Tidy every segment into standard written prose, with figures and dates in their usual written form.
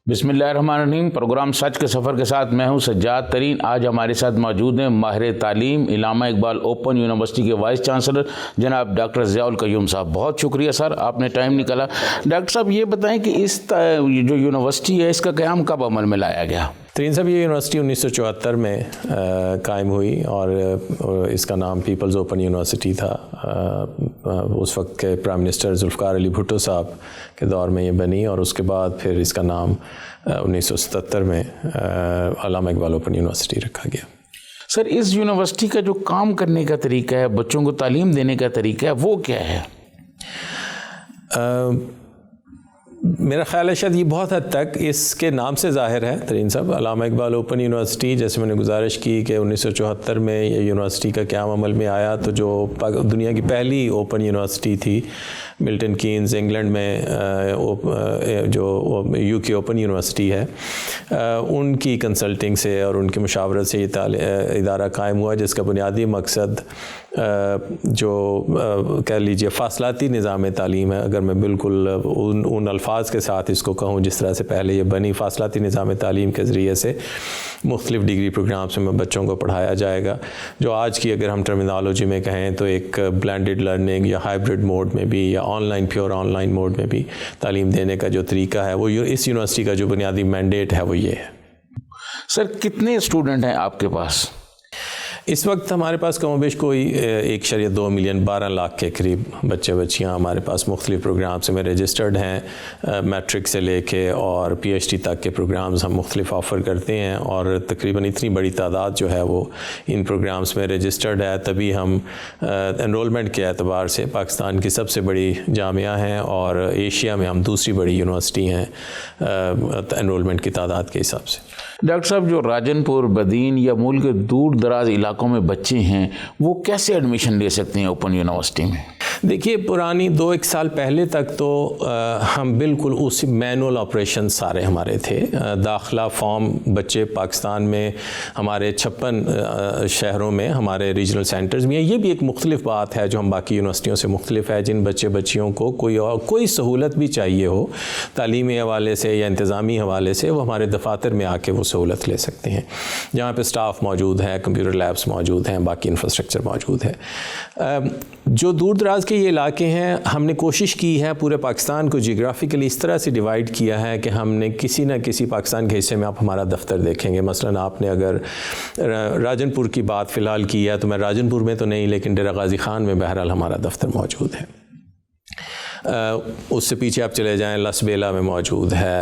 بسم اللہ الرحمن الرحیم۔ پروگرام سچ کے سفر کے ساتھ میں ہوں سجاد ترین۔ آج ہمارے ساتھ موجود ہیں ماہر تعلیم علامہ اقبال اوپن یونیورسٹی کے وائس چانسلر جناب ڈاکٹر ضیاء القیوم صاحب۔ بہت شکریہ سر، آپ نے ٹائم نکالا۔ ڈاکٹر صاحب یہ بتائیں کہ اس جو یونیورسٹی ہے اس کا قیام کب عمل میں لایا گیا؟ ترین صاحب، یہ یونیورسٹی 1974 میں قائم ہوئی اور اس کا نام پیپلز اوپن یونیورسٹی تھا۔ اس وقت کے پرائم منسٹر ذوالفقار علی بھٹو صاحب کے دور میں یہ بنی اور اس کے بعد پھر اس کا نام 1977 میں علامہ اقبال اوپن یونیورسٹی رکھا گیا۔ سر، اس یونیورسٹی کا جو کام کرنے کا طریقہ ہے، بچوں کو تعلیم دینے کا طریقہ ہے، وہ کیا ہے؟ میرا خیال ہے شاید یہ بہت حد تک اس کے نام سے ظاہر ہے ترین صاحب۔ علامہ اقبال اوپن یونیورسٹی، جیسے میں نے گزارش کی کہ 1974 میں یہ یونیورسٹی کا قیام عمل میں آیا، تو جو دنیا کی پہلی اوپن یونیورسٹی تھی ملٹن کینز انگلینڈ میں، جو یو کے اوپن یونیورسٹی ہے، ان کی کنسلٹنگ سے اور ان کی مشاورت سے یہ ادارہ قائم ہوا، جس کا بنیادی مقصد جو کہہ لیجیے فاصلاتی نظام تعلیم ہے۔ اگر میں بالکل ان الفاظ کے ساتھ اس کو کہوں جس طرح سے پہلے یہ بنی، فاصلاتی نظام تعلیم کے ذریعے سے مختلف ڈگری پروگرامس میں بچوں کو پڑھایا جائے گا، جو آج کی اگر ہم ٹرمینالوجی میں کہیں تو ایک بلینڈڈ لرننگ یا ہائبرڈ موڈ میں بھی یا online pure online mode میں بھی تعلیم دینے کا جو طریقہ ہے، وہ اس یونیورسٹی کا جو بنیادی مینڈیٹ ہے وہ یہ ہے۔ سر، کتنے اسٹوڈنٹ ہیں آپ کے پاس؟ اس وقت ہمارے پاس کم و بیش کوئی 1.2 ملین 12 لاکھ کے قریب بچے بچیاں ہمارے پاس مختلف پروگرامس میں رجسٹرڈ ہیں۔ میٹرک سے لے کے اور پی ایچ ڈی تک کے پروگرامز ہم مختلف آفر کرتے ہیں، اور تقریباً اتنی بڑی تعداد جو ہے وہ ان پروگرامس میں رجسٹرڈ ہے، تبھی ہم انرولمنٹ کے اعتبار سے پاکستان کی سب سے بڑی جامعہ ہیں اور ایشیا میں ہم دوسری بڑی یونیورسٹی ہیں انرولمنٹ کی تعداد کے حساب سے۔ ڈاکٹر صاحب، جو راجن پور، بدین یا ملک کے دور دراز علاقوں میں بچے ہیں، وہ کیسے ایڈمیشن لے سکتے ہیں اوپن یونیورسٹی میں؟ دیکھیے، پرانی 2-1 سال پہلے تک تو ہم بالکل اسی مینول آپریشن سارے ہمارے تھے۔ داخلہ فارم بچے پاکستان میں ہمارے 56 شہروں میں ہمارے ریجنل سینٹرز میں ہیں۔ یہ بھی ایک مختلف بات ہے جو ہم باقی یونیورسٹیوں سے مختلف ہے۔ جن بچے بچیوں کو کوئی سہولت بھی چاہیے ہو تعلیمی حوالے سے یا انتظامی حوالے سے، وہ ہمارے دفاتر میں آ کے وہ سہولت لے سکتے ہیں، جہاں پہ سٹاف موجود ہے، کمپیوٹر لیبس موجود ہیں، باقی انفراسٹرکچر موجود ہے۔ جو دور دراز کے یہ علاقے ہیں، ہم نے کوشش کی ہے پورے پاکستان کو جیوگرافیکلی اس طرح سے ڈیوائیڈ کیا ہے کہ ہم نے کسی نہ کسی پاکستان کے حصے میں آپ ہمارا دفتر دیکھیں گے۔ مثلا آپ نے اگر راجن پور کی بات فی الحال کی ہے تو میں راجن پور میں تو نہیں، لیکن ڈیرہ غازی خان میں بہرحال ہمارا دفتر موجود ہے۔ اس سے پیچھے آپ چلے جائیں، لس بیلا میں موجود ہے۔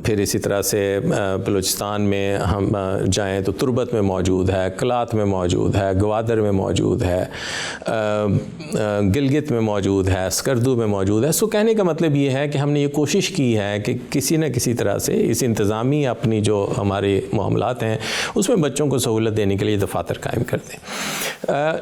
پھر اسی طرح سے بلوچستان میں ہم جائیں تو تربت میں موجود ہے، کلات میں موجود ہے، گوادر میں موجود ہے، گلگت میں موجود ہے، اسکردو میں موجود ہے۔ سو کہنے کا مطلب یہ ہے کہ ہم نے یہ کوشش کی ہے کہ کسی نہ کسی طرح سے اس انتظامی اپنی جو ہمارے معاملات ہیں اس میں بچوں کو سہولت دینے کے لیے دفاتر قائم کر دیں۔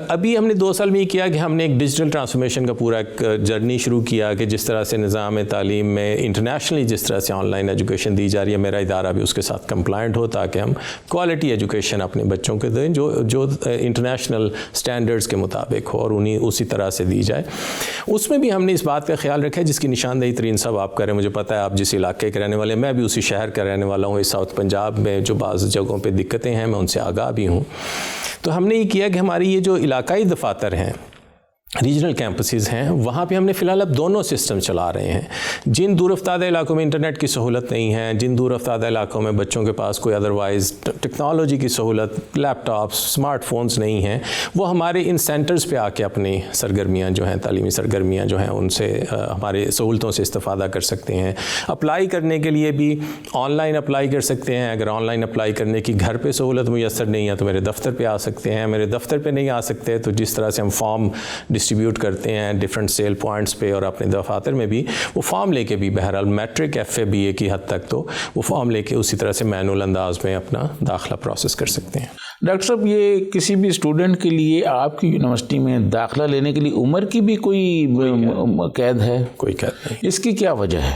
ابھی ہم نے 2 سال میں یہ کیا کہ ہم نے ایک ڈیجیٹل ٹرانسفارمیشن کا پورا ایک جرنی شروع کیا کہ جس طرح سے نظام تعلیم میں انٹرنیشنلی جس طرح سے آن لائن ایجوکیشن دی جا رہی ہے، میرا ادارہ بھی اس کے ساتھ کمپلائنٹ ہو تاکہ ہم کوالٹی ایجوکیشن اپنے بچوں کو دیں جو انٹرنیشنل سٹینڈرڈز کے مطابق ہو اور انہیں اسی طرح سے دی جائے۔ اس میں بھی ہم نے اس بات کا خیال رکھا ہے جس کی نشاندہی ترین صاحب آپ کریں۔ مجھے پتہ ہے آپ جس علاقے کے رہنے والے ہیں، میں بھی اسی شہر کا رہنے والا ہوں۔ اس ساؤتھ پنجاب میں جو بعض جگہوں پہ دقتیں ہیں میں ان سے آگاہ بھی ہوں۔ تو ہم نے یہ کیا کہ ہماری یہ جو علاقائی دفاتر ہیں، ریجنل کیمپسز ہیں، وہاں پہ ہم نے فی الحال اب دونوں سسٹم چلا رہے ہیں۔ جن دور افتادہ علاقوں میں انٹرنیٹ کی سہولت نہیں ہے، جن دور افتادہ علاقوں میں بچوں کے پاس کوئی ادروائز ٹیکنالوجی کی سہولت، لیپ ٹاپس، اسمارٹ فونز نہیں ہیں، وہ ہمارے ان سینٹرز پہ آ کے اپنی سرگرمیاں جو ہیں، تعلیمی سرگرمیاں جو ہیں، ان سے ہمارے سہولتوں سے استفادہ کر سکتے ہیں۔ اپلائی کرنے کے لیے بھی آن لائن اپلائی کر سکتے ہیں۔ اگر آن لائن اپلائی کرنے کی گھر پہ سہولت میسر نہیں ہے تو میرے دفتر پہ آ سکتے ہیں۔ میرے دفتر پہ نہیں آ سکتے تو جس طرح سے ہم فارم ڈسٹریبیوٹ کرتے ہیں ڈیفرنٹ سیل پوائنٹس پہ اور اپنے دفاتر میں بھی، وہ فارم لے کے بھی بہرحال میٹرک ایف اے بی اے کی حد تک تو وہ فارم لے کے اسی طرح سے مینول انداز میں اپنا داخلہ پروسیس کر سکتے ہیں۔ ڈاکٹر صاحب، یہ کسی بھی اسٹوڈنٹ کے لیے آپ کی یونیورسٹی میں داخلہ لینے کے لیے عمر کی بھی کوئی قید ہے؟ کوئی قید نہیں۔ اس کی کیا وجہ ہے؟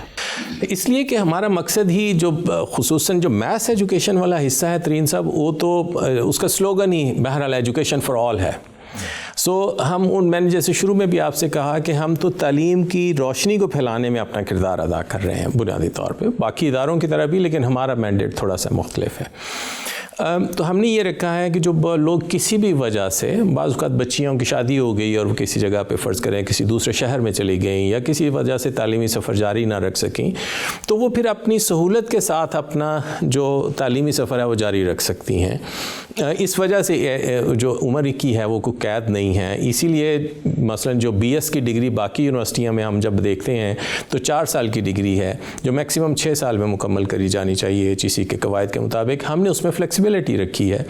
اس لیے کہ ہمارا مقصد ہی جو خصوصاً جو میتھس ایجوکیشن والا حصہ ہے ترین صاحب، وہ تو اس کا سلوگن ہی بہرحال ایجوکیشن فار آل ہے۔ میں نے جیسے شروع میں بھی آپ سے کہا کہ ہم تو تعلیم کی روشنی کو پھیلانے میں اپنا کردار ادا کر رہے ہیں بنیادی طور پہ، باقی اداروں کی طرح بھی، لیکن ہمارا مینڈیٹ تھوڑا سا مختلف ہے۔ تو ہم نے یہ رکھا ہے کہ جو لوگ کسی بھی وجہ سے، بعض اوقات بچیوں کی شادی ہو گئی اور وہ کسی جگہ پہ فرض کریں کسی دوسرے شہر میں چلی گئیں یا کسی وجہ سے تعلیمی سفر جاری نہ رکھ سکیں، تو وہ پھر اپنی سہولت کے ساتھ اپنا جو تعلیمی سفر ہے وہ جاری رکھ سکتی ہیں۔ اس وجہ سے جو عمر کی ہے وہ کوئی قید نہیں ہے۔ اسی لیے مثلا جو BS کی ڈگری باقی یونیورسٹیوں میں ہم جب دیکھتے ہیں تو 4 سال کی ڈگری ہے جو میکسیمم 6 سال میں مکمل کری جانی چاہیے HEC کے قواعد کے مطابق، ہم نے اس میں فلیکسیبلٹی رکھی ہے۔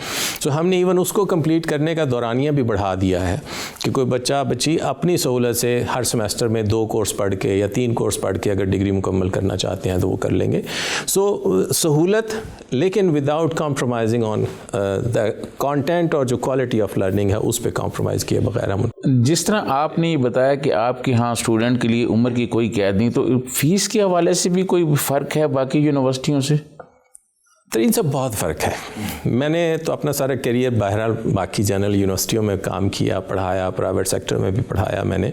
ہم نے ایون اس کو کمپلیٹ کرنے کا دورانیہ بھی بڑھا دیا ہے کہ کوئی بچی اپنی سہولت سے ہر سمیسٹر میں 2 کورس پڑھ کے یا 3 کورس پڑھ کے اگر ڈگری مکمل کرنا چاہتے ہیں تو وہ کر لیں گے۔ سہولت لیکن وداؤٹ کمپرومائزنگ آن کانٹینٹ، اور جو کوالٹی آف لرننگ ہے اس پہ کمپرومائز کیے بغیر ہم۔ جس طرح آپ نے یہ بتایا کہ آپ کے ہاں اسٹوڈنٹ کے لیے عمر کی کوئی قید نہیں، تو فیس کے حوالے سے بھی کوئی فرق ہے باقی یونیورسٹیوں سے؟ ترین سے بہت فرق ہے۔ میں نے تو اپنا سارا کیریئر بہرحال باقی جنرل یونیورسٹیوں میں کام کیا، پڑھایا، پرائیویٹ سیکٹر میں بھی پڑھایا میں نے۔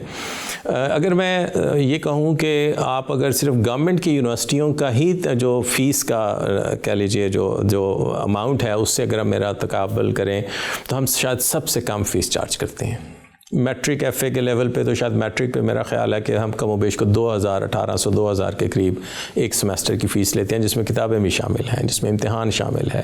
اگر میں یہ کہوں کہ آپ اگر صرف گورنمنٹ کی یونیورسٹیوں کا ہی جو فیس کا کہہ لیجئے جو اماؤنٹ ہے اس سے اگر ہم میرا تقابل کریں تو ہم شاید سب سے کم فیس چارج کرتے ہیں۔ میٹرک FA کے لیول پہ تو شاید میٹرک پہ میرا خیال ہے کہ ہم کم و بیش کو 1800 کے قریب ایک سمیسٹر کی فیس لیتے ہیں، جس میں کتابیں بھی شامل ہیں، جس میں امتحان شامل ہے۔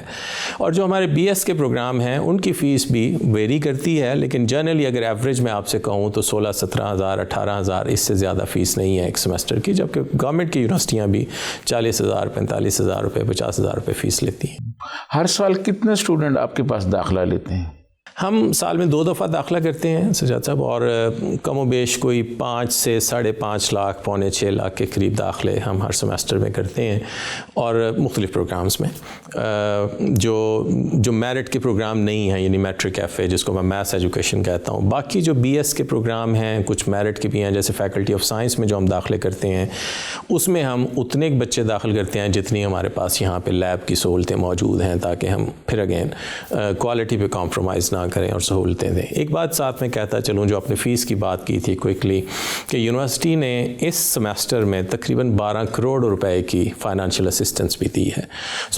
اور جو ہمارے BS کے پروگرام ہیں ان کی فیس بھی ویری کرتی ہے، لیکن جنرلی اگر ایوریج میں آپ سے کہوں تو 16-17 18,000 اس سے زیادہ فیس نہیں ہے ایک سمیسٹر کی، جبکہ گورنمنٹ کی یونیورسٹیاں بھی 40,000 45,000 روپے 50,000 روپے فیس لیتی ہیں۔ ہر سال کتنے اسٹوڈنٹ آپ کے پاس داخلہ لیتے ہیں؟ ہم سال میں 2 دفعہ داخلہ کرتے ہیں سجاد صاحب، اور کم و بیش کوئی 5 سے 5.5 لاکھ 5.25 لاکھ کے قریب داخلے ہم ہر سمیسٹر میں کرتے ہیں، اور مختلف پروگرامز میں جو میرٹ کے پروگرام نہیں ہیں، یعنی میٹرک FA جس کو میں میتھس ایجوکیشن کہتا ہوں، باقی جو BS کے پروگرام ہیں کچھ میرٹ کے بھی ہیں، جیسے فیکلٹی آف سائنس میں جو ہم داخلے کرتے ہیں اس میں ہم اتنے بچے داخل کرتے ہیں جتنی ہمارے پاس یہاں پہ لیب کی سہولتیں موجود ہیں، تاکہ ہم پھر اگین کوالٹی پہ کمپرومائز نہ کریں اور سہولتیں دیں۔ ایک بات ساتھ میں کہتا چلوں، جو اپنے فیس کی بات کی تھی کوئکلی، کہ یونیورسٹی نے اس سمیسٹر میں تقریباً 12 کروڑ روپے کی فائنانشیل اسسٹنس بھی دی ہے۔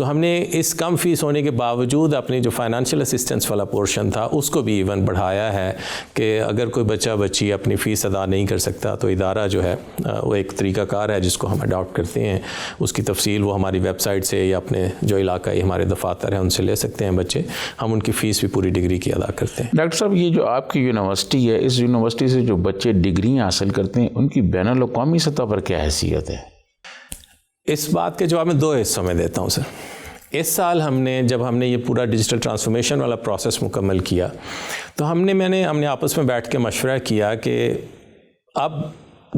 ہم نے اس کم فیس ہونے کے باوجود اپنی جو فائنانشیل اسسٹنس والا پورشن تھا اس کو بھی ایون بڑھایا ہے کہ اگر کوئی بچی اپنی فیس ادا نہیں کر سکتا تو ادارہ جو ہے وہ ایک طریقہ کار ہے جس کو ہم اڈاپٹ کرتے ہیں، اس کی تفصیل وہ ہماری ویب سائٹ سے یا اپنے جو علاقائی ہمارے دفاتر ہیں ان سے لے سکتے ہیں بچے، ہم ان کی فیس بھی پوری ڈگری کی ادا کرتے ہیں۔ ڈاکٹر صاحب، یہ جو آپ کی یونیورسٹی ہے، اس یونیورسٹی سے جو بچے ڈگریاں حاصل کرتے ہیں ان کی بین الاقوامی سطح پر کیا حیثیت ہے؟ اس بات کے جواب میں 2 حصوں میں دیتا ہوں سر۔ اس سال ہم نے یہ پورا ڈیجیٹل ٹرانسفارمیشن والا پروسیس مکمل کیا تو ہم نے آپس میں بیٹھ کے مشورہ کیا کہ اب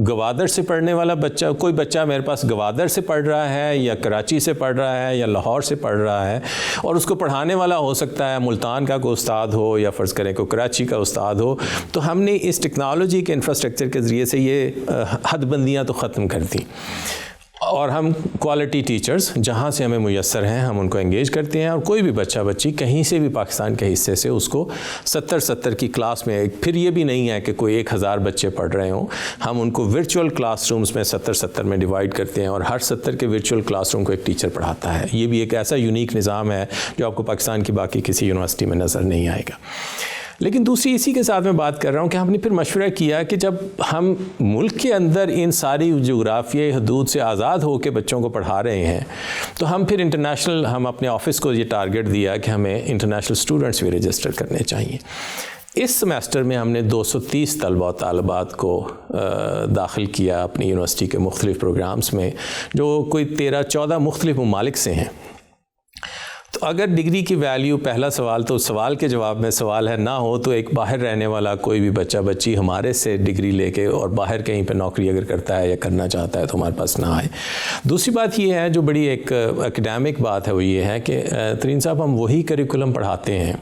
گوادر سے پڑھنے والا بچہ، کوئی بچہ میرے پاس گوادر سے پڑھ رہا ہے یا کراچی سے پڑھ رہا ہے یا لاہور سے پڑھ رہا ہے، اور اس کو پڑھانے والا ہو سکتا ہے ملتان کا کوئی استاد ہو یا فرض کریں کوئی کراچی کا استاد ہو، تو ہم نے اس ٹیکنالوجی کے انفراسٹرکچر کے ذریعے سے یہ حد بندیاں تو ختم کر دیں، اور ہم کوالٹی ٹیچرز جہاں سے ہمیں میسر ہیں ہم ان کو انگیج کرتے ہیں، اور کوئی بھی بچی کہیں سے بھی پاکستان کے حصے سے اس کو 70 کی کلاس میں، پھر یہ بھی نہیں ہے کہ کوئی 1000 بچے پڑھ رہے ہوں، ہم ان کو ورچوئل کلاس رومز میں 70 میں ڈیوائڈ کرتے ہیں، اور ہر 70 کے ورچوئل کلاس روم کو ایک ٹیچر پڑھاتا ہے۔ یہ بھی ایک ایسا یونیک نظام ہے جو آپ کو پاکستان کی باقی کسی یونیورسٹی میں نظر نہیں آئے گا۔ لیکن دوسری اسی کے ساتھ میں بات کر رہا ہوں کہ ہم نے پھر مشورہ کیا کہ جب ہم ملک کے اندر ان ساری جغرافیائی حدود سے آزاد ہو کے بچوں کو پڑھا رہے ہیں تو ہم پھر انٹرنیشنل، ہم اپنے آفس کو یہ ٹارگٹ دیا کہ ہمیں انٹرنیشنل اسٹوڈنٹس بھی رجسٹر کرنے چاہیے۔ اس سمیسٹر میں ہم نے 230 طلبہ و طالبات کو داخل کیا اپنی یونیورسٹی کے مختلف پروگرامز میں، جو کوئی 13-14 مختلف ممالک سے ہیں۔ تو اگر ڈگری کی ویلیو، پہلا سوال تو سوال کے جواب میں سوال ہے، نہ ہو تو ایک باہر رہنے والا کوئی بھی بچی ہمارے سے ڈگری لے کے اور باہر کہیں پہ نوکری اگر کرتا ہے یا کرنا چاہتا ہے تو ہمارے پاس نہ آئے۔ دوسری بات یہ ہے جو بڑی ایک اکیڈیمک بات ہے، وہ یہ ہے کہ ترین صاحب ہم وہی کریکولم پڑھاتے ہیں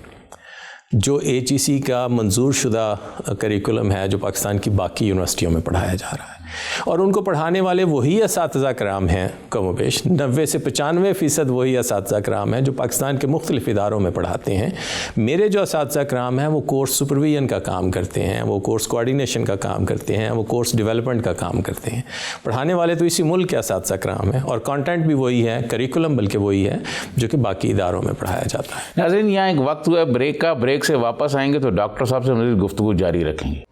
جو HEC کا منظور شدہ کریکولم ہے جو پاکستان کی باقی یونیورسٹیوں میں پڑھایا جا رہا ہے، اور ان کو پڑھانے والے وہی اساتذہ کرام ہیں، کم و بیش 90 سے 95% وہی اساتذہ کرام ہیں جو پاکستان کے مختلف اداروں میں پڑھاتے ہیں۔ میرے جو اساتذہ کرام ہیں وہ کورس سپرویژن کا کام کرتے ہیں، وہ کورس کوآرڈینیشن کا کام کرتے ہیں، وہ کورس ڈیولپمنٹ کا کام کرتے ہیں۔ پڑھانے والے تو اسی ملک کے اساتذہ کرام ہیں، اور کانٹینٹ بھی وہی ہے، کریکولم بلکہ وہی ہے جو کہ باقی اداروں میں پڑھایا جاتا ہے۔ ناظرین، یہاں ایک وقت ہوا بریک کا، بریک سے واپس آئیں گے تو ڈاکٹر صاحب سے مزید گفتگو جاری رکھیں گے۔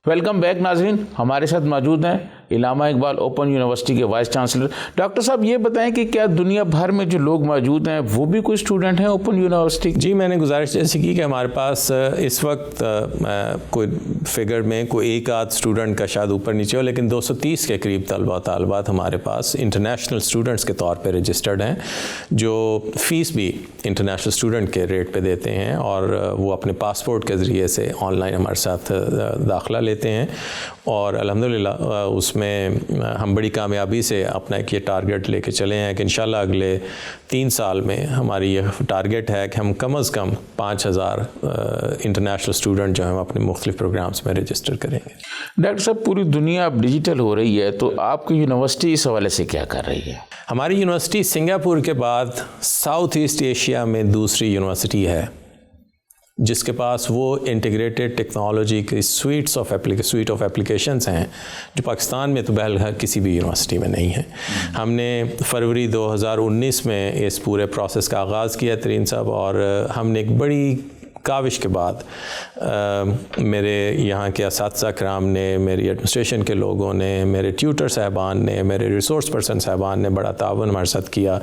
ویلکم بیک ناظرین، ہمارے ساتھ موجود ہیں علامہ اقبال اوپن یونیورسٹی کے وائس چانسلر۔ ڈاکٹر صاحب یہ بتائیں کہ کیا دنیا بھر میں جو لوگ موجود ہیں وہ بھی کوئی اسٹوڈنٹ ہیں اوپن یونیورسٹی؟ جی، میں نے گزارش جیسے کی کہ ہمارے پاس اس وقت کوئی فگر میں کوئی ایک آدھ اسٹوڈنٹ کا شاید اوپر نیچے ہو، لیکن 230 کے قریب طلبہ طالبات ہمارے پاس انٹرنیشنل اسٹوڈنٹس کے طور پہ رجسٹرڈ ہیں، جو فیس بھی انٹرنیشنل اسٹوڈنٹ کے ریٹ پہ دیتے ہیں، اور وہ اپنے پاسپورٹ کے ذریعے سے آن لائن ہمارے ساتھ داخلہ لیتے ہیں، اور الحمدللہ اس میں ہم بڑی کامیابی سے اپنا ایک یہ ٹارگٹ لے کے چلے ہیں کہ انشاءاللہ اگلے 3 سال میں ہماری یہ ٹارگٹ ہے کہ ہم کم از کم 5000 انٹرنیشنل اسٹوڈنٹ جو ہیں ہم اپنے مختلف پروگرامز میں رجسٹر کریں گے۔ ڈاکٹر صاحب، پوری دنیا اب ڈیجیٹل ہو رہی ہے، تو آپ کی یونیورسٹی اس حوالے سے کیا کر رہی ہے؟ ہماری یونیورسٹی سنگاپور کے بعد ساؤتھ ایسٹ ایشیا میں دوسری یونیورسٹی ہے جس کے پاس وہ انٹیگریٹڈ ٹیکنالوجی کی سویٹ آف اپلیکیشنز ہیں جو پاکستان میں تو بہرحال کسی بھی یونیورسٹی میں نہیں ہیں۔ ہم نے فروری 2019 میں اس پورے پروسیس کا آغاز کیا ترین صاحب، اور ہم نے ایک بڑی کاوش کے بعد میرے یہاں کے اساتذہ کرام نے، میری ایڈمنسٹریشن کے لوگوں نے، میرے ٹیوٹر صاحبان نے، میرے ریسورس پرسن صاحبان نے بڑا تعاون ہمارے ساتھ کیا،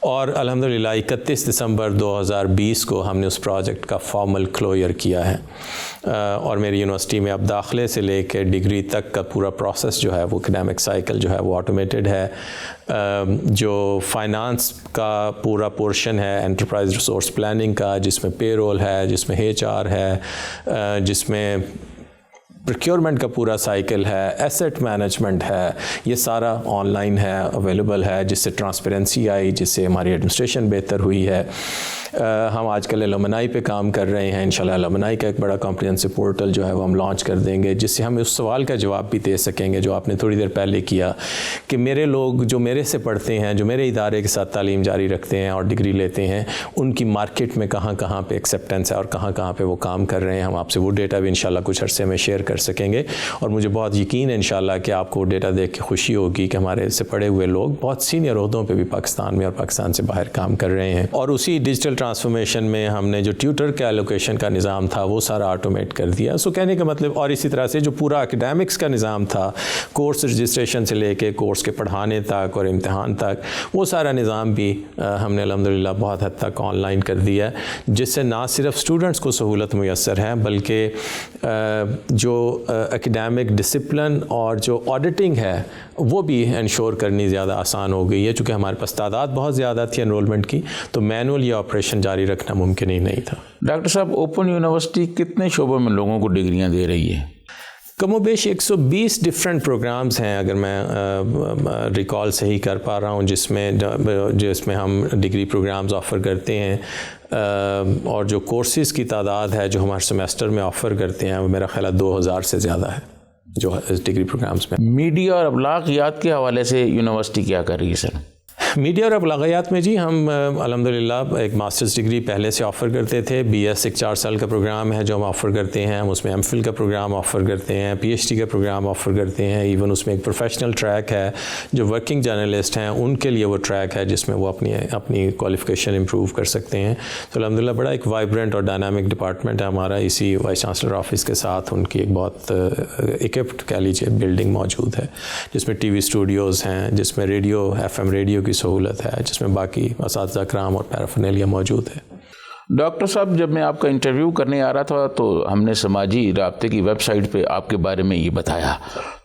اور الحمدللہ 31 دسمبر 2020 کو ہم نے اس پروجیکٹ کا فارمل کلوئر کیا ہے، اور میری یونیورسٹی میں اب داخلے سے لے کے ڈگری تک کا پورا پروسیس جو ہے وہ اکیڈیمک سائیکل جو ہے وہ آٹومیٹڈ ہے۔ جو فائنانس کا پورا پورشن ہے انٹرپرائز ریسورس پلاننگ کا، جس میں پے رول ہے، جس میں HR ہے، جس میں پروکیورمنٹ کا پورا سائیکل ہے، ایسٹ مینجمنٹ ہے، یہ سارا آن لائن ہے، اویلیبل ہے، جس سے ٹرانسپیرنسی آئی، جس سے ہماری ایڈمنسٹریشن بہتر ہوئی ہے۔ ہم آج کل الومنائی پہ کام کر رہے ہیں، انشاءاللہ الومنائی کا ایک بڑا کمپریہنسو پورٹل جو ہے وہ ہم لانچ کر دیں گے، جس سے ہم اس سوال کا جواب بھی دے سکیں گے جو آپ نے تھوڑی دیر پہلے کیا، کہ میرے لوگ جو میرے سے پڑھتے ہیں، جو میرے ادارے کے ساتھ تعلیم جاری رکھتے ہیں اور ڈگری لیتے ہیں، ان کی مارکیٹ میں کہاں کہاں پہ ایکسیپٹنس ہے اور کہاں کہاں پہ وہ کام کر رہے ہیں۔ ہم آپ سے وہ ڈیٹا بھی انشاءاللہ کچھ عرصے میں شیئر کر سکیں گے، اور مجھے بہت یقین ہے انشاءاللہ کہ آپ کو وہ ڈیٹا دیکھ کے خوشی ہوگی کہ ہمارے سے پڑھے ہوئے لوگ بہت سینئر عہدوں پہ بھی پاکستان میں اور پاکستان سے باہر کام کر رہے ہیں۔ اور اسی ڈیجیٹل ٹرانسفارمیشن میں ہم نے جو ٹیوٹر کے ایلوکیشن کا نظام تھا وہ سارا آٹومیٹ کر دیا۔ سو کہنے کا مطلب، اور اسی طرح سے جو پورا اکیڈیمکس کا نظام تھا، کورس رجسٹریشن سے لے کے کورس کے پڑھانے تک اور امتحان تک، وہ سارا نظام بھی ہم نے الحمدللہ بہت حد تک آن لائن کر دیا ہے، جس سے نہ صرف اسٹوڈنٹس کو سہولت میسر ہے بلکہ جو اکیڈیمک ڈسپلن اور جو آڈیٹنگ ہے وہ بھی انشور کرنی زیادہ آسان ہو گئی ہے، چونکہ ہمارے پاس تعداد بہت زیادہ تھی انرولمنٹ کی، تو مینول یا آپریشن جاری رکھنا ممکن ہی نہیں تھا۔ ڈاکٹر صاحب، اوپن یونیورسٹی کتنے شعبوں میں لوگوں کو ڈگریاں دے رہی ہے؟ کم و بیش 120 ڈفرینٹ پروگرامز ہیں، اگر میں ریکال صحیح کر پا رہا ہوں، جس میں ہم ڈگری پروگرامز آفر کرتے ہیں، اور جو کورسز کی تعداد ہے جو ہمارے سیمیسٹر میں آفر کرتے ہیں وہ میرا خیال ہے 2000 سے زیادہ ہے جو ڈگری پروگرامز میں۔ میڈیا اور ابلاغیات کے حوالے سے یونیورسٹی کیا کر رہی ہے سر؟ میڈیا اور ابلاغیات میں جی ہم الحمدللہ ایک ماسٹرز ڈگری پہلے سے آفر کرتے تھے، BS ایک 4 سال کا پروگرام ہے جو ہم آفر کرتے ہیں، ہم اس میں MPhil کا پروگرام آفر کرتے ہیں، PhD کا پروگرام آفر کرتے ہیں، ایون اس میں ایک پروفیشنل ٹریک ہے، جو ورکنگ جرنلسٹ ہیں ان کے لیے وہ ٹریک ہے جس میں وہ اپنی کوالیفیکیشن امپروو کر سکتے ہیں۔ تو الحمدللہ بڑا ایک وائبرنٹ اور ڈائنامک ڈپارٹمنٹ ہے ہمارا، اسی وائس چانسلر آفس کے ساتھ ان کی ایک بہت اکوپڈ کہہ لیجیے بلڈنگ موجود ہے، جس میں TV اسٹوڈیوز ہیں، جس میں ریڈیو FM ریڈیو کی سہولت ہے، جس میں باقی اساتذہ کرام اور پیرافرنیلیا موجود ہے۔ ڈاکٹر صاحب، جب میں آپ کا انٹرویو کرنے آ رہا تھا تو ہم نے سماجی رابطے کی ویب سائٹ پہ آپ کے بارے میں یہ بتایا،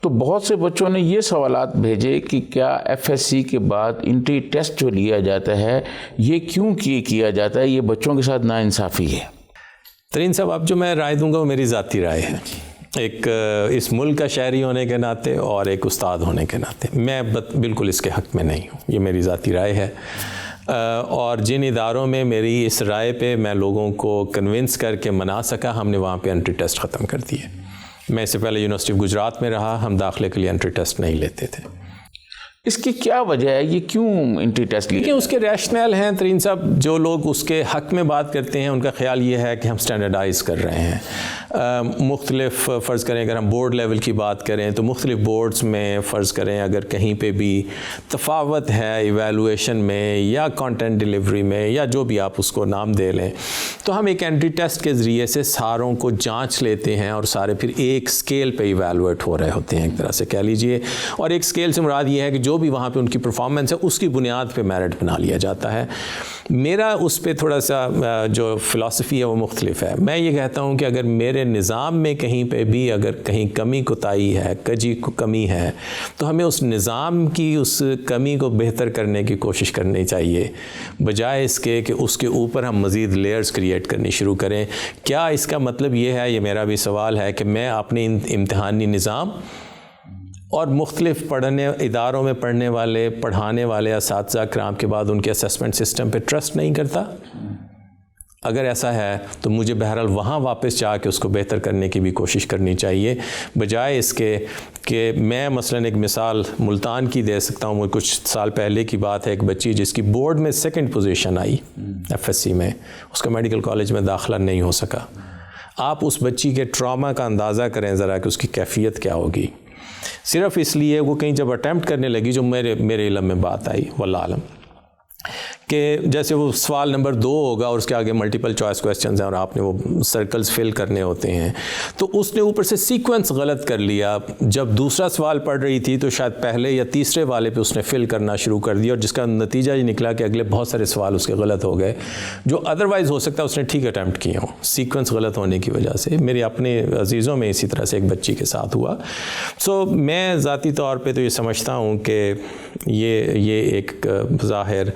تو بہت سے بچوں نے یہ سوالات بھیجے کہ کیا ایف ایس سی کے بعد انٹری ٹیسٹ جو لیا جاتا ہے یہ کیوں کیا جاتا ہے؟ یہ بچوں کے ساتھ ناانصافی ہے۔ ترین صاحب، اب جو میں رائے دوں گا وہ میری ذاتی رائے ہے، ایک اس ملک کا شہری ہونے کے ناطے اور ایک استاد ہونے کے ناطے میں بالکل اس کے حق میں نہیں ہوں، یہ میری ذاتی رائے ہے۔ اور جن اداروں میں میری اس رائے پہ میں لوگوں کو کنونس کر کے منا سکا، ہم نے وہاں پہ انٹری ٹیسٹ ختم کر دیے۔ میں اس سے پہلے یونیورسٹی آف گجرات میں رہا، ہم داخلے کے لیے انٹری ٹیسٹ نہیں لیتے تھے۔ اس کی کیا وجہ ہے؟ یہ کیوں انٹری ٹیسٹ لیے؟ اس کے ریشنل ہیں ترین صاحب، جو لوگ اس کے حق میں بات کرتے ہیں ان کا خیال یہ ہے کہ ہم سٹینڈرڈائز کر رہے ہیں۔ مختلف فرض کریں اگر ہم بورڈ لیول کی بات کریں تو مختلف بورڈز میں فرض کریں اگر کہیں پہ بھی تفاوت ہے ایویلویشن میں یا کانٹینٹ ڈیلیوری میں یا جو بھی آپ اس کو نام دے لیں، تو ہم ایک انٹری ٹیسٹ کے ذریعے سے ساروں کو جانچ لیتے ہیں اور سارے پھر ایک سکیل پہ ایویلویٹ ہو رہے ہوتے ہیں، ایک طرح سے کہہ لیجئے۔ اور ایک سکیل سے مراد یہ ہے کہ جو بھی وہاں پہ ان کی پرفارمنس ہے اس کی بنیاد پہ میرٹ بنا لیا جاتا ہے۔ میرا اس پہ تھوڑا سا جو فلسفی ہے وہ مختلف ہے۔ میں یہ کہتا ہوں کہ اگر میرے نظام میں کہیں پہ بھی اگر کہیں کمی کوتاہی ہے، کمی ہے، تو ہمیں اس نظام کی اس کمی کو بہتر کرنے کی کوشش کرنی چاہیے، بجائے اس کے کہ اس کے اوپر ہم مزید لیئرز کریٹ کرنی شروع کریں۔ کیا اس کا مطلب یہ ہے، یہ میرا بھی سوال ہے، کہ میں اپنے امتحانی نظام اور مختلف اداروں میں پڑھانے والے اساتذہ کرام کے بعد ان کے اسیسمنٹ سسٹم پہ ٹرسٹ نہیں کرتا؟ اگر ایسا ہے تو مجھے بہرحال وہاں واپس جا کے اس کو بہتر کرنے کی بھی کوشش کرنی چاہیے، بجائے اس کے کہ میں مثلاً ایک مثال ملتان کی دے سکتا ہوں۔ کچھ سال پہلے کی بات ہے، ایک بچی جس کی بورڈ میں 2nd position I F S C میں، اس کا میڈیکل کالج میں داخلہ نہیں ہو سکا۔ آپ اس بچی کے ٹراما کا اندازہ کریں ذرا کہ اس کی کیفیت کیا ہوگی، صرف اس لیے وہ کہیں جب اٹیمپٹ کرنے لگی، جو میرے علم میں بات آئی واللہ عالم، کہ جیسے وہ سوال نمبر 2 ہوگا اور اس کے آگے ملٹیپل چوائس کویسچنز ہیں اور آپ نے وہ سرکلز فل کرنے ہوتے ہیں، تو اس نے اوپر سے سیکوینس غلط کر لیا۔ جب دوسرا سوال پڑھ رہی تھی تو شاید پہلے یا تیسرے والے پہ اس نے فل کرنا شروع کر دیا، اور جس کا نتیجہ یہ نکلا کہ اگلے بہت سارے سوال اس کے غلط ہو گئے، جو ادروائز ہو سکتا ہے اس نے ٹھیک اٹیمپٹ کیے ہوں، سیکوینس غلط ہونے کی وجہ سے۔ میرے اپنے عزیزوں میں اسی طرح سے ایک بچی کے ساتھ ہوا۔ میں ذاتی طور پہ تو یہ سمجھتا ہوں کہ یہ ایک ظاہر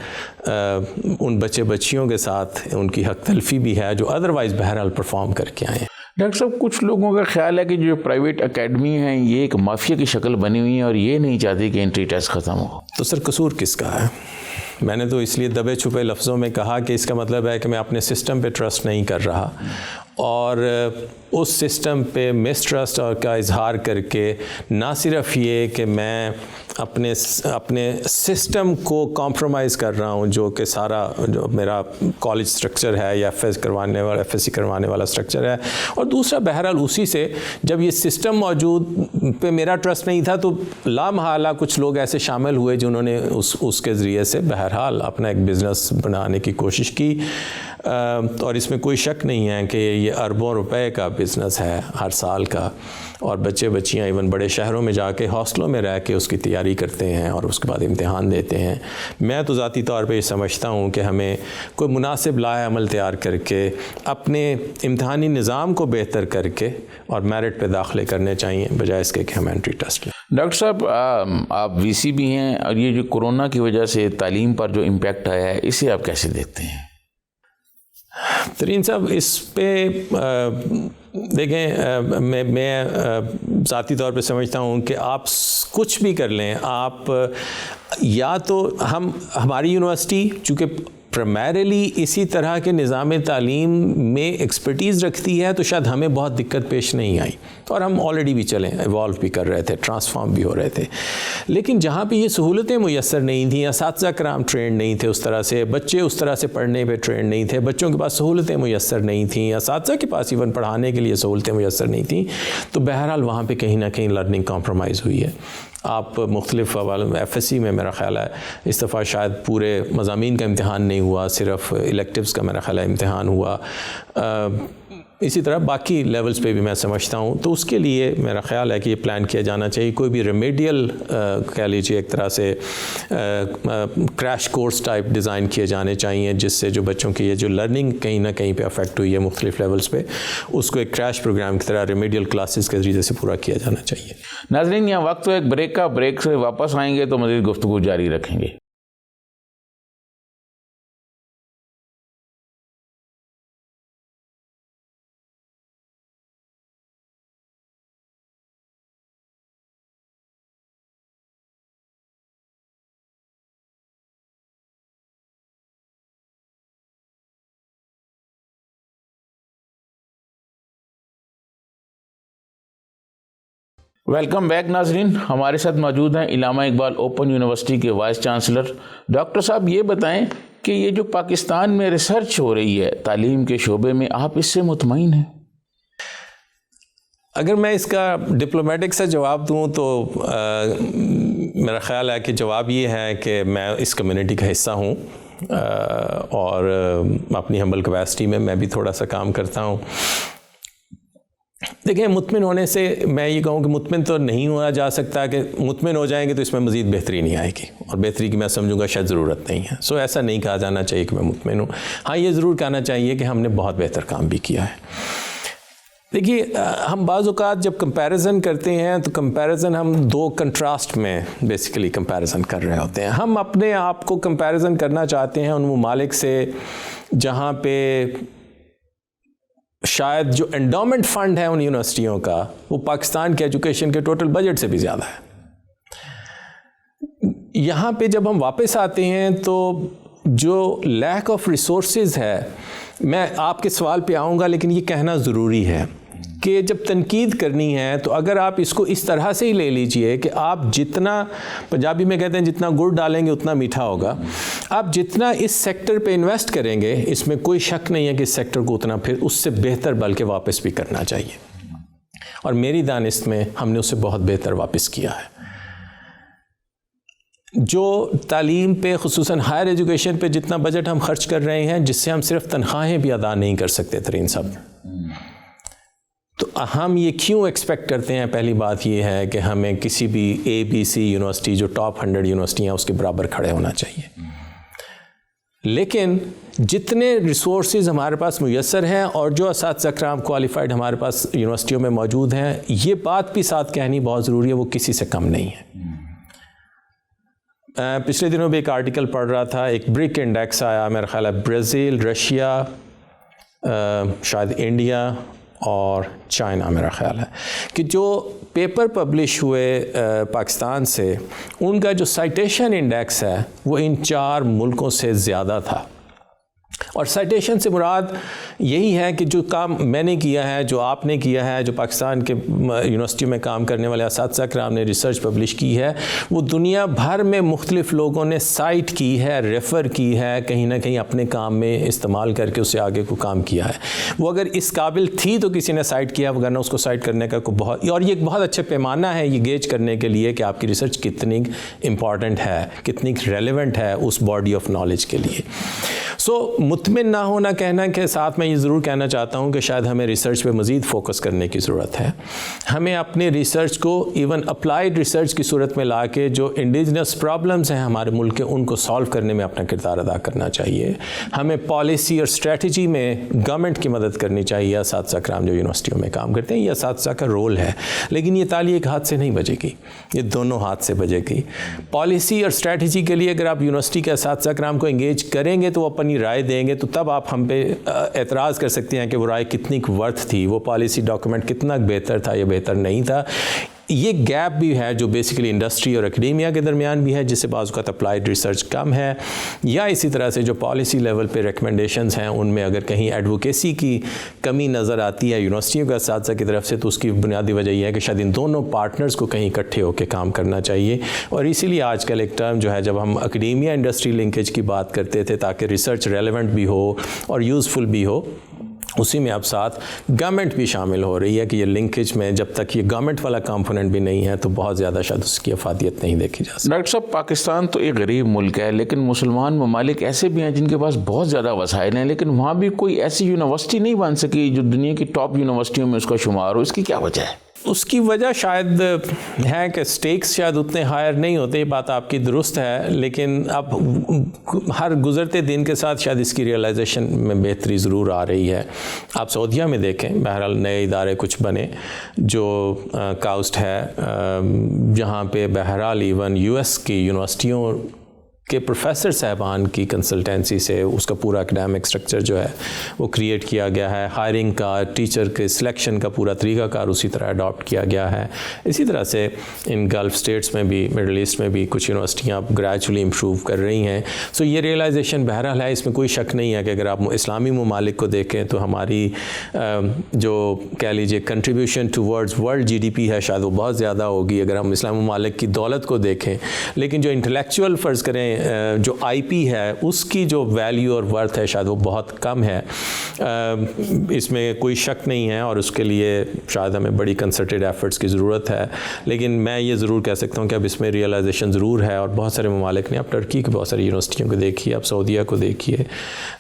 ان بچیوں کے ساتھ ان کی حق تلفی بھی ہے جو ادروائز بہرحال پرفارم کر کے آئے ہیں۔ ڈاکٹر صاحب، کچھ لوگوں کا خیال ہے کہ جو پرائیویٹ اکیڈمی ہیں یہ ایک مافیا کی شکل بنی ہوئی ہے اور یہ نہیں چاہتی کہ انٹری ٹیسٹ ختم ہو۔ تو سر قصور کس کا ہے؟ میں نے تو اس لیے دبے چھپے لفظوں میں کہا کہ اس کا مطلب ہے کہ میں اپنے سسٹم پہ ٹرسٹ نہیں کر رہا، اور اس سسٹم پہ مسٹرسٹ اور کا اظہار کر کے نہ صرف یہ کہ میں اپنے سسٹم کو کمپرومائز کر رہا ہوں، جو کہ سارا جو میرا کالج سٹرکچر ہے یا ایف ایس سی کروانے والا سٹرکچر ہے، اور دوسرا بہرحال اسی سے جب یہ سسٹم موجود پہ میرا ٹرسٹ نہیں تھا تو لامحالہ کچھ لوگ ایسے شامل ہوئے جنہوں نے اس کے ذریعے سے بہرحال اپنا ایک بزنس بنانے کی کوشش کی، اور اس میں کوئی شک نہیں ہے کہ یہ اربوں روپے کا بزنس ہے ہر سال کا، اور بچیاں ایون بڑے شہروں میں جا کے ہاسٹلوں میں رہ کے اس کی تیاری کرتے ہیں اور اس کے بعد امتحان دیتے ہیں۔ میں تو ذاتی طور پہ یہ سمجھتا ہوں کہ ہمیں کوئی مناسب لائحہ عمل تیار کر کے اپنے امتحانی نظام کو بہتر کر کے اور میرٹ پہ داخلے کرنے چاہیے، بجائے اس کے کہ ہم انٹری ٹیسٹ لیں۔ ڈاکٹر صاحب، آپ وی سی بھی ہیں، اور یہ جو کورونا کی وجہ سے تعلیم پر جو امپیکٹ آیا ہے اسے آپ کیسے دیکھتے ہیں؟ ترین صاحب، اس پہ دیکھیں، میں ذاتی طور پہ سمجھتا ہوں کہ آپ کچھ بھی کر لیں، آپ یا تو ہماری یونیورسٹی چونکہ پرائمریلی اسی طرح کے نظام تعلیم میں ایکسپرٹیز رکھتی ہے تو شاید ہمیں بہت دقت پیش نہیں آئی، اور ہم آلریڈی بھی ایوالو بھی کر رہے تھے، ٹرانسفارم بھی ہو رہے تھے۔ لیکن جہاں پہ یہ سہولتیں میسر نہیں تھیں، اساتذہ کرام ٹرینڈ نہیں تھے اس طرح سے، بچے اس طرح سے پڑھنے پہ ٹرینڈ نہیں تھے، بچوں کے پاس سہولتیں میسر نہیں تھیں، اساتذہ کے پاس ایون پڑھانے کے لیے سہولتیں میسر نہیں تھیں، تو بہرحال وہاں پہ کہیں نہ کہیں لرننگ کمپرومائز ہوئی ہے۔ آپ مختلف حوالوں ایف ایس سی میں میرا خیال ہے اس دفعہ شاید پورے مضامین کا امتحان نہیں ہوا، صرف الیکٹیوز کا میرا خیال ہے امتحان ہوا۔ اسی طرح باقی لیولز پہ بھی میں سمجھتا ہوں. تو اس کے لیے میرا خیال ہے کہ یہ پلان کیا جانا چاہیے. کوئی بھی ریمیڈیل کہہ لیجیے ایک طرح سے کریش کورس ٹائپ ڈیزائن کیے جانے چاہیے, جس سے جو بچوں کی یہ جو لرننگ کہیں نہ کہیں پہ افیکٹ ہوئی ہے مختلف لیولز پہ, اس کو ایک کریش پروگرام کی طرح ریمیڈیل کلاسز کے ذریعے سے پورا کیا جانا چاہیے. ناظرین یہاں وقت تو ایک بریک کا, بریک سے واپس آئیں گے تو مزید گفتگو جاری رکھیں گے. ویلکم بیک ناظرین. ہمارے ساتھ موجود ہیں علامہ اقبال اوپن یونیورسٹی کے وائس چانسلر. ڈاکٹر صاحب یہ بتائیں کہ یہ جو پاکستان میں ریسرچ ہو رہی ہے تعلیم کے شعبے میں, آپ اس سے مطمئن ہیں؟ اگر میں اس کا ڈپلومیٹک سے جواب دوں تو میرا خیال ہے کہ جواب یہ ہے کہ میں اس کمیونٹی کا حصہ ہوں, اور اپنی ہمبل کیپیسٹی میں بھی تھوڑا سا کام کرتا ہوں. دیکھیں, مطمئن ہونے سے میں یہ کہوں کہ مطمئن تو نہیں ہوا جا سکتا کہ مطمئن ہو جائیں گے تو اس میں مزید بہتری نہیں آئے گی, اور بہتری کی میں سمجھوں گا شاید ضرورت نہیں ہے. سو ایسا نہیں کہا جانا چاہیے کہ میں مطمئن ہوں. ہاں یہ ضرور کہنا چاہیے کہ ہم نے بہت بہتر کام بھی کیا ہے. دیکھیے, ہم بعض اوقات جب کمپیریزن کرتے ہیں تو کمپیریزن ہم دو کنٹراسٹ میں بیسیکلی کمپیریزن کر رہے ہوتے ہیں. ہم اپنے آپ کو کمپیریزن کرنا چاہتے ہیں ان ممالک سے جہاں پہ شاید جو انڈومنٹ فنڈ ہے ان یونیورسٹیوں کا وہ پاکستان کے ایجوکیشن کے ٹوٹل بجٹ سے بھی زیادہ ہے. یہاں پہ جب ہم واپس آتے ہیں تو جو لیک آف ریسورسز ہے, میں آپ کے سوال پہ آؤں گا, لیکن یہ کہنا ضروری ہے کہ جب تنقید کرنی ہے تو اگر آپ اس کو اس طرح سے ہی لے لیجئے کہ آپ جتنا, پنجابی میں کہتے ہیں جتنا گڑ ڈالیں گے اتنا میٹھا ہوگا, آپ جتنا اس سیکٹر پہ انویسٹ کریں گے اس میں کوئی شک نہیں ہے کہ اس سیکٹر کو اتنا پھر اس سے بہتر بلکہ واپس بھی کرنا چاہیے. اور میری دانست میں ہم نے اسے بہت بہتر واپس کیا ہے. جو تعلیم پہ خصوصاً ہائر ایجوکیشن پہ جتنا بجٹ ہم خرچ کر رہے ہیں, جس سے ہم صرف تنخواہیں بھی ادا نہیں کر سکتے ترین سب, تو ہم یہ کیوں ایکسپیکٹ کرتے ہیں؟ پہلی بات یہ ہے کہ ہمیں کسی بھی ABC یونیورسٹی جو ٹاپ 100 یونیورسٹیاں اس کے برابر کھڑے ہونا چاہیے. لیکن جتنے ریسورسز ہمارے پاس میسر ہیں اور جو اساتذہ کرام کوالیفائڈ ہمارے پاس یونیورسٹیوں میں موجود ہیں, یہ بات بھی ساتھ کہنی بہت ضروری ہے, وہ کسی سے کم نہیں ہے. پچھلے دنوں بھی ایک آرٹیکل پڑھ رہا تھا, ایک برک انڈیکس آیا, میرا خیال ہے برازیل, رشیا, شاید انڈیا اور چائنا, میرا خیال ہے کہ جو پیپر پبلش ہوئے پاکستان سے, ان کا جو سائٹیشن انڈیکس ہے وہ ان 4 ملکوں سے زیادہ تھا. اور سائٹیشن سے مراد یہی ہے کہ جو کام میں نے کیا ہے, جو آپ نے کیا ہے, جو پاکستان کے یونیورسٹیوں میں کام کرنے والے اساتذہ کرام نے ریسرچ پبلش کی ہے, وہ دنیا بھر میں مختلف لوگوں نے سائٹ کی ہے, ریفر کی ہے, کہیں نہ کہیں اپنے کام میں استعمال کر کے اسے آگے کو کام کیا ہے. وہ اگر اس قابل تھی تو کسی نے سائٹ کیا, وگرنہ اس کو سائٹ کرنے کا کوئی بہت, اور یہ ایک بہت اچھا پیمانہ ہے یہ گیج کرنے کے لیے کہ آپ کی ریسرچ کتنی امپورٹنٹ ہے, کتنی ریلیونٹ ہے اس باڈی آف نالج کے لیے. سو مطمئن نہ ہونا کہنا کے ساتھ میں یہ ضرور کہنا چاہتا ہوں کہ شاید ہمیں ریسرچ پہ مزید فوکس کرنے کی ضرورت ہے. ہمیں اپنے ریسرچ کو ایون اپلائیڈ ریسرچ کی صورت میں لا کے جو انڈیجنس پرابلمز ہیں ہمارے ملک کے, ان کو سالو کرنے میں اپنا کردار ادا کرنا چاہیے. ہمیں پالیسی اور اسٹریٹجی میں گورنمنٹ کی مدد کرنی چاہیے. اساتذہ کرام جو یونیورسٹیوں میں کام کرتے ہیں, یہ اساتذہ کا رول ہے, لیکن یہ تالی ایک ہاتھ سے نہیں بجے گی, یہ دونوں ہاتھ سے بجے گی. پالیسی اور اسٹریٹجی کے لیے اگر آپ یونیورسٹی کے اساتذہ کرام کو انگیج کریں گے تو وہ اپنی رائے دیں گے, تو تب آپ ہم پہ اعتراض کر سکتے ہیں کہ وہ رائے کتنی ورتھ تھی, وہ پالیسی ڈاکومنٹ کتنا بہتر تھا یا بہتر نہیں تھا. یہ گیپ بھی ہے جو بیسیکلی انڈسٹری اور اکیڈیمیا کے درمیان بھی ہے, جس سے بعض اوقات اپلائیڈ ریسرچ کم ہے, یا اسی طرح سے جو پالیسی لیول پہ ریکمنڈیشنز ہیں ان میں اگر کہیں ایڈوکیسی کی کمی نظر آتی ہے یونیورسٹیوں کے اساتذہ کی طرف سے, تو اس کی بنیادی وجہ یہ ہے کہ شاید ان دونوں پارٹنرز کو کہیں اکٹھے ہو کے کام کرنا چاہیے. اور اسی لیے آج کل ایک ٹرم جو ہے, جب ہم اکیڈیمیا انڈسٹری لنکیج کی بات کرتے تھے تاکہ ریسرچ ریلیونٹ بھی ہو اور یوزفل بھی ہو, اسی میں اب ساتھ گورنمنٹ بھی شامل ہو رہی ہے کہ یہ لنکیج میں جب تک یہ گورنمنٹ والا کمپوننٹ بھی نہیں ہے تو بہت زیادہ شاید اس کی افادیت نہیں دیکھی جا سکتی۔ ڈاکٹر صاحب، پاکستان تو ایک غریب ملک ہے، لیکن مسلمان ممالک ایسے بھی ہیں جن کے پاس بہت زیادہ وسائل ہیں، لیکن وہاں بھی کوئی ایسی یونیورسٹی نہیں بن سکی جو دنیا کی ٹاپ یونیورسٹیوں میں اس کا شمار ہو۔ اس کی کیا وجہ ہے؟ اس کی وجہ شاید ہے کہ سٹیکس شاید اتنے ہائر نہیں ہوتے، یہ بات آپ کی درست ہے، لیکن اب ہر گزرتے دن کے ساتھ شاید اس کی ریئلائزیشن میں بہتری ضرور آ رہی ہے۔ آپ سعودیہ میں دیکھیں، بہرحال نئے ادارے کچھ بنے جو کاؤسٹ ہے، جہاں پہ بہرحال ایون یو ایس کی یونیورسٹیوں کہ پروفیسر صاحبان کی کنسلٹنسی سے اس کا پورا اکیڈیمک اسٹرکچر جو ہے وہ کریٹ کیا گیا ہے، ہائرنگ کا، ٹیچر کے سلیکشن کا پورا طریقہ کار اسی طرح اڈاپٹ کیا گیا ہے۔ اسی طرح سے ان گلف اسٹیٹس میں بھی، مڈل ایسٹ میں بھی کچھ یونیورسٹیاں اب گریجولی امپروو کر رہی ہیں۔ سو یہ ریئلائزیشن بہرحال ہے، اس میں کوئی شک نہیں ہے کہ اگر آپ اسلامی ممالک کو دیکھیں تو ہماری جو کہہ لیجیے contribution towards world G D P ہے شاید وہ بہت زیادہ ہوگی اگر ہم اسلامی ممالک کی دولت کو دیکھیں، لیکن جو انٹلیکچوئل فرض کریں جو آئی پی ہے اس کی جو ویلیو اور ورتھ ہے شاید وہ بہت کم ہے۔ اس میں کوئی شک نہیں ہے اور اس کے لیے شاید ہمیں بڑی کنسرٹیڈ ایفرٹس کی ضرورت ہے، لیکن میں یہ ضرور کہہ سکتا ہوں کہ اب اس میں ریئلائزیشن ضرور ہے اور بہت سارے ممالک نے، اب ٹرکی کی بہت ساری یونیورسٹیوں کو دیکھیے، اب سعودیہ کو دیکھیے،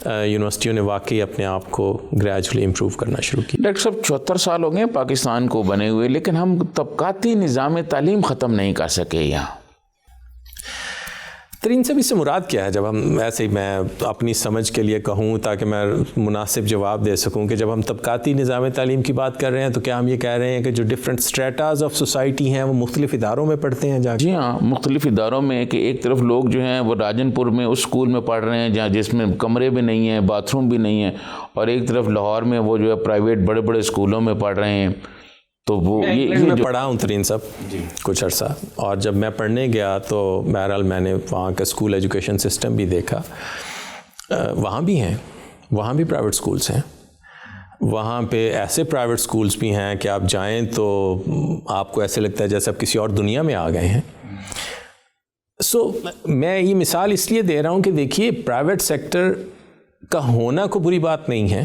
یونیورسٹیوں نے واقعی اپنے آپ کو گریجولی امپروو کرنا شروع کیا۔ ڈاکٹر صاحب، 74 سال ہو گئے پاکستان کو بنے ہوئے، لیکن ہم طبقاتی نظام تعلیم ختم نہیں کر سکے یہاں۔ ترین صاحب، اس سے مراد کیا ہے؟ جب ہم ایسے ہی میں اپنی سمجھ کے لیے کہوں تاکہ میں مناسب جواب دے سکوں کہ جب ہم طبقاتی نظام تعلیم کی بات کر رہے ہیں تو کیا ہم یہ کہہ رہے ہیں کہ جو ڈفرینٹ اسٹریٹاز آف سوسائٹی ہیں وہ مختلف اداروں میں پڑھتے ہیں جا کے؟ جی ہاں، مختلف اداروں میں، کہ ایک طرف لوگ جو ہیں وہ راجن پور میں اس اسکول میں پڑھ رہے ہیں جس میں کمرے بھی نہیں ہیں، باتھ روم بھی نہیں ہیں، اور ایک طرف لاہور میں وہ جو ہے پرائیویٹ بڑے بڑے اسکولوں میں پڑھ رہے ہیں۔ تو وہ میں پڑھا ہوں ترین صاحب کچھ عرصہ، اور جب میں پڑھنے گیا تو بہرحال میں نے وہاں کا اسکول ایجوکیشن سسٹم بھی دیکھا، وہاں بھی ہیں، وہاں بھی پرائیویٹ اسکولس ہیں، وہاں پہ ایسے پرائیویٹ اسکولس بھی ہیں کہ آپ جائیں تو آپ کو ایسے لگتا ہے جیسے آپ کسی اور دنیا میں آ گئے ہیں۔ سو میں یہ مثال اس لیے دے رہا ہوں کہ دیکھیے، پرائیویٹ سیکٹر کا ہونا کو بری بات نہیں ہے،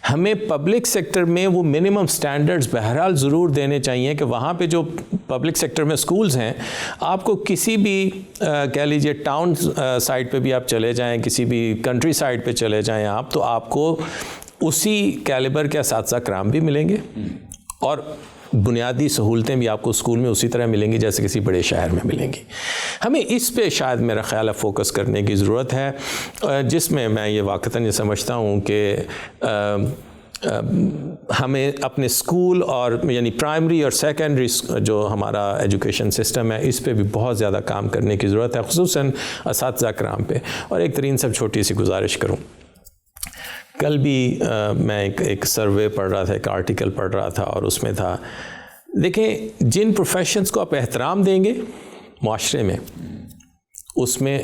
ہمیں پبلک سیکٹر میں وہ منیمم سٹینڈرڈز بہرحال ضرور دینے چاہیے کہ وہاں پہ جو پبلک سیکٹر میں سکولز ہیں، آپ کو کسی بھی کہہ لیجیے ٹاؤن سائڈ پہ بھی آپ چلے جائیں، کسی بھی کنٹری سائڈ پہ چلے جائیں آپ، تو آپ کو اسی کیلیبر کے اساتذہ کرام بھی ملیں گے اور بنیادی سہولتیں بھی آپ کو اسکول میں اسی طرح ملیں گی جیسے کسی بڑے شہر میں ملیں گی۔ ہمیں اس پہ شاید میرا خیال ہے فوکس کرنے کی ضرورت ہے، جس میں میں یہ واقعتاً یہ سمجھتا ہوں کہ ہمیں اپنے اسکول اور یعنی پرائمری اور سیکنڈری جو ہمارا ایجوکیشن سسٹم ہے اس پہ بھی بہت زیادہ کام کرنے کی ضرورت ہے، خصوصاً اساتذہ کرام پہ۔ اور ایک ترین سب چھوٹی سی گزارش کروں، کل بھی میں ایک سروے پڑھ رہا تھا، ایک آرٹیکل پڑھ رہا تھا، اور اس میں تھا، دیکھیں جن پروفیشنز کو آپ احترام دیں گے معاشرے میں، اس میں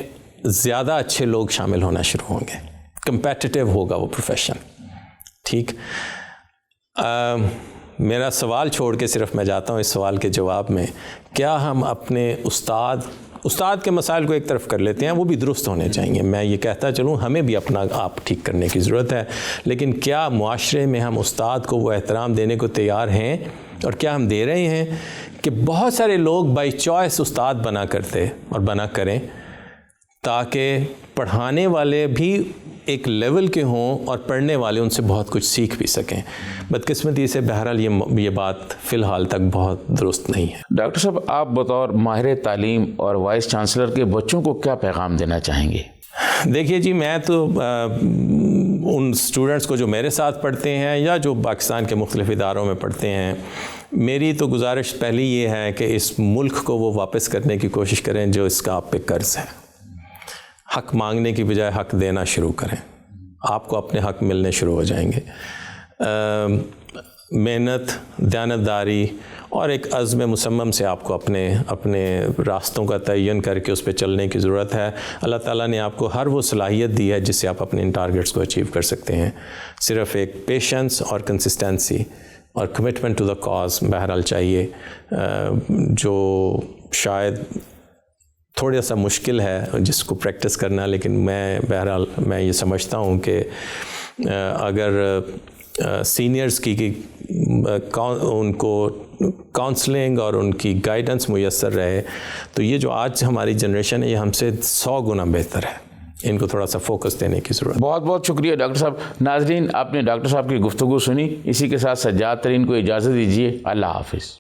زیادہ اچھے لوگ شامل ہونا شروع ہوں گے، کمپیٹیٹیو ہوگا وہ پروفیشن۔ ٹھیک، میرا سوال چھوڑ کے صرف میں جاتا ہوں اس سوال کے جواب میں، کیا ہم اپنے استاد کے مسائل کو ایک طرف کر لیتے ہیں، وہ بھی درست ہونے چاہیے، میں یہ کہتا چلوں ہمیں بھی اپنا آپ ٹھیک کرنے کی ضرورت ہے، لیکن کیا معاشرے میں ہم استاد کو وہ احترام دینے کو تیار ہیں، اور کیا ہم دے رہے ہیں کہ بہت سارے لوگ بائی چوائس استاد بنا کرتے اور بنا کریں تاکہ پڑھانے والے بھی ایک لیول کے ہوں اور پڑھنے والے ان سے بہت کچھ سیکھ بھی سکیں۔ بدقسمتی سے بہرحال یہ بات فی الحال تک بہت درست نہیں ہے۔ ڈاکٹر صاحب، آپ بطور ماہر تعلیم اور وائس چانسلر کے بچوں کو کیا پیغام دینا چاہیں گے؟ دیکھیے جی، میں تو ان اسٹوڈنٹس کو جو میرے ساتھ پڑھتے ہیں یا جو پاکستان کے مختلف اداروں میں پڑھتے ہیں، میری تو گزارش پہلی یہ ہے کہ اس ملک کو وہ واپس کرنے کی کوشش کریں جو اس کا آپ پہ قرض ہے۔ حق مانگنے کی بجائے حق دینا شروع کریں، آپ کو اپنے حق ملنے شروع ہو جائیں گے۔ محنت، دیانتداری اور ایک عزم مصمم سے آپ کو اپنے راستوں کا تعین کر کے اس پہ چلنے کی ضرورت ہے۔ اللہ تعالیٰ نے آپ کو ہر وہ صلاحیت دی ہے جس سے آپ اپنے ان ٹارگٹس کو اچیو کر سکتے ہیں، صرف ایک پیشنس اور کنسسٹنسی اور کمٹمنٹ ٹو دا کاز بہرحال چاہیے، جو شاید تھوڑا سا مشکل ہے جس کو پریکٹس کرنا، لیکن میں بہرحال میں یہ سمجھتا ہوں کہ اگر سینئرز کی کہ ان کو کاؤنسلنگ اور ان کی گائیڈنس میسر رہے، تو یہ جو آج ہماری جنریشن ہے یہ ہم سے 100 گنا بہتر ہے. ان کو تھوڑا سا فوکس دینے کی ضرورت. بہت بہت شکریہ ڈاکٹر صاحب. ناظرین، آپ نے ڈاکٹر صاحب کی گفتگو سنی. اسی کے ساتھ سجاد ترین کو اجازت دیجیے. اللہ حافظ.